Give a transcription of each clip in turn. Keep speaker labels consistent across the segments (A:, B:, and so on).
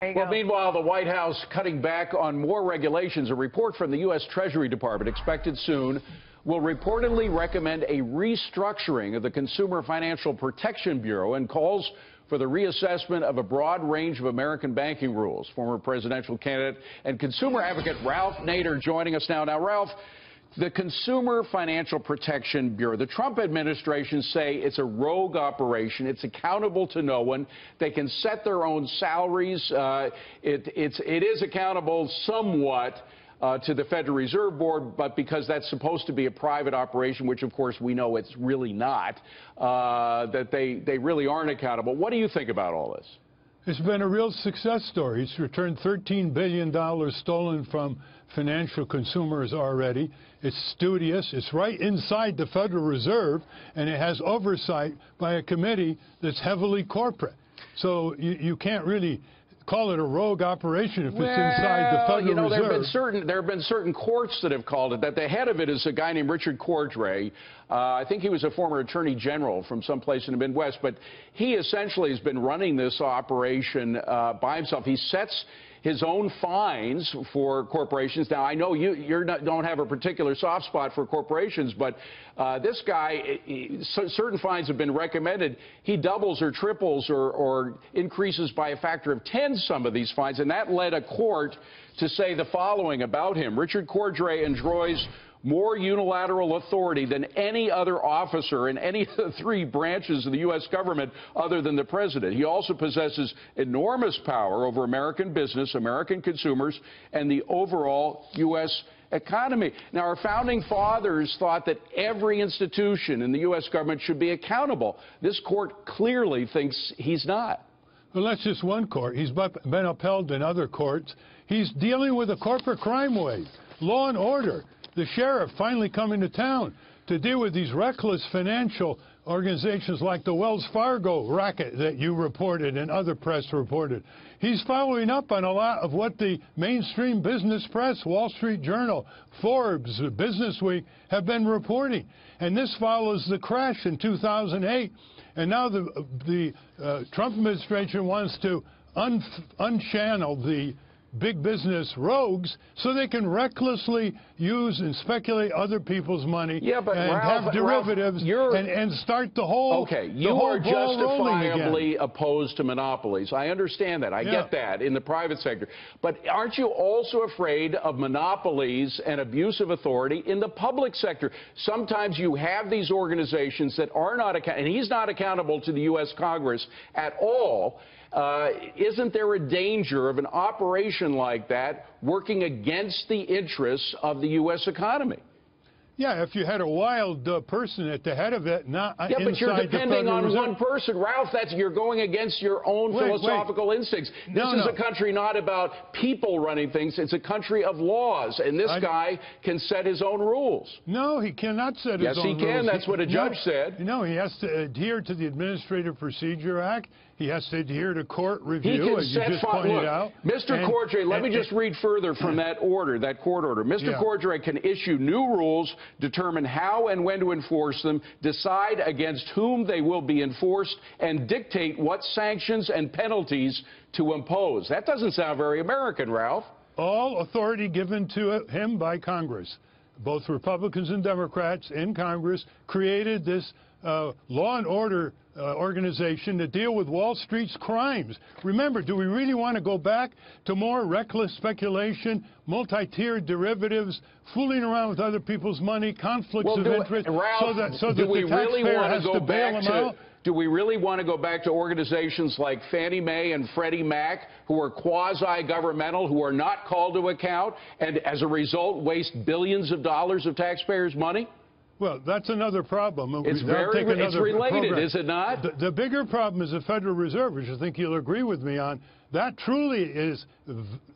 A: Well, meanwhile, the White House cutting back on more regulations. A report from the U.S. Treasury Department, expected soon, will reportedly recommend a restructuring of the Consumer Financial Protection Bureau and calls for the reassessment of a broad range of American banking rules. Former presidential candidate and consumer advocate Ralph Nader joining us now. Now, Ralph, the Consumer Financial Protection Bureau, the Trump administration say it's a rogue operation. It's accountable to no one. They can set their own salaries. It is accountable somewhat to the Federal Reserve Board, but because that's supposed to be a private operation, which of course we know it's really not, that they really aren't accountable. What do you think about all this?
B: It's been a real success story. It's returned $13 billion stolen from financial consumers already. It's studious. It's right inside the Federal Reserve, and it has oversight by a committee that's heavily corporate. So you can't really call it a rogue operation if it's inside the Federal Reserve.
A: There have been certain courts that have called it that. The head of it is a guy named Richard Cordray. I think he was a former attorney general from someplace in the Midwest, but he essentially has been running this operation by himself. He sets his own fines for corporations. Now, I know you don't have a particular soft spot for corporations, but this guy, certain fines have been recommended. He doubles or triples or increases by a factor of 10 some of these fines, and that led a court to say the following about him. Richard Cordray enjoys more unilateral authority than any other officer in any of the three branches of the U.S. government other than the president. He also possesses enormous power over American business, American consumers, and the overall U.S. economy. Now, our founding fathers thought that every institution in the U.S. government should be accountable. This court clearly thinks he's not.
B: Well, that's just one court. He's been upheld in other courts. He's dealing with a corporate crime wave, law and order. The sheriff finally coming to town to deal with these reckless financial organizations like the Wells Fargo racket that you reported and other press reported. He's following up on a lot of what the mainstream business press, Wall Street Journal, Forbes, Business Week have been reporting. And this follows the crash in 2008. And now the Trump administration wants to unchannel the big business rogues so they can recklessly use and speculate other people's money and
A: Ralph,
B: have derivatives and start the whole
A: Okay, you are justifiably opposed to monopolies. I understand that. I get that in the private sector. But aren't you also afraid of monopolies and abuse of authority in the public sector? Sometimes you have these organizations that are not accountable, and he's not accountable to the U.S. Congress at all. Isn't there a danger of an operation like that working against the interests of the U.S. economy?
B: Yeah, if you had a wild person at the head of it, not inside the Federal Reserve.
A: Yeah, but you're depending on one person. Ralph, you're going against your own philosophical instincts. This is a country not about people running things. It's a country of laws, and this guy can set his own rules.
B: No, he cannot set his own rules.
A: Yes, he can. That's what a judge said.
B: No, he has to adhere to the Administrative Procedure Act. He has to adhere to court review, as you just pointed out.
A: Mr. Cordray, let me just read further from that order, that court order. Mr. Cordray can issue new rules, determine how and when to enforce them, decide against whom they will be enforced, and dictate what sanctions and penalties to impose. That doesn't sound very American, Ralph.
B: All authority given to him by Congress. Both Republicans and Democrats in Congress created this law and order organization to deal with Wall Street's crimes. Remember, do we really want to go back to more reckless speculation, multi-tiered derivatives, fooling around with other people's money, conflicts of interest,
A: Ralph,
B: so that the taxpayer has to bail them out?
A: Do we really want to go back to organizations like Fannie Mae and Freddie Mac, who are quasi-governmental, who are not called to account, and as a result waste billions of dollars of taxpayers' money?
B: Well, that's another problem.
A: It's related, is it not?
B: The bigger problem is the Federal Reserve, which I think you'll agree with me on. That truly is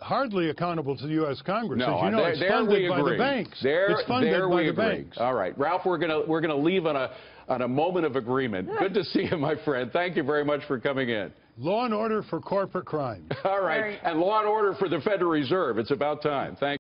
B: hardly accountable to the U.S. Congress.
A: No,
B: as you know, it's funded by the banks. It's funded by the banks.
A: All right, Ralph, we're gonna leave on a moment of agreement. Good to see you, my friend. Thank you very much for coming in.
B: Law and order for corporate crime.
A: All right, and law and order for the Federal Reserve. It's about time. Thank you.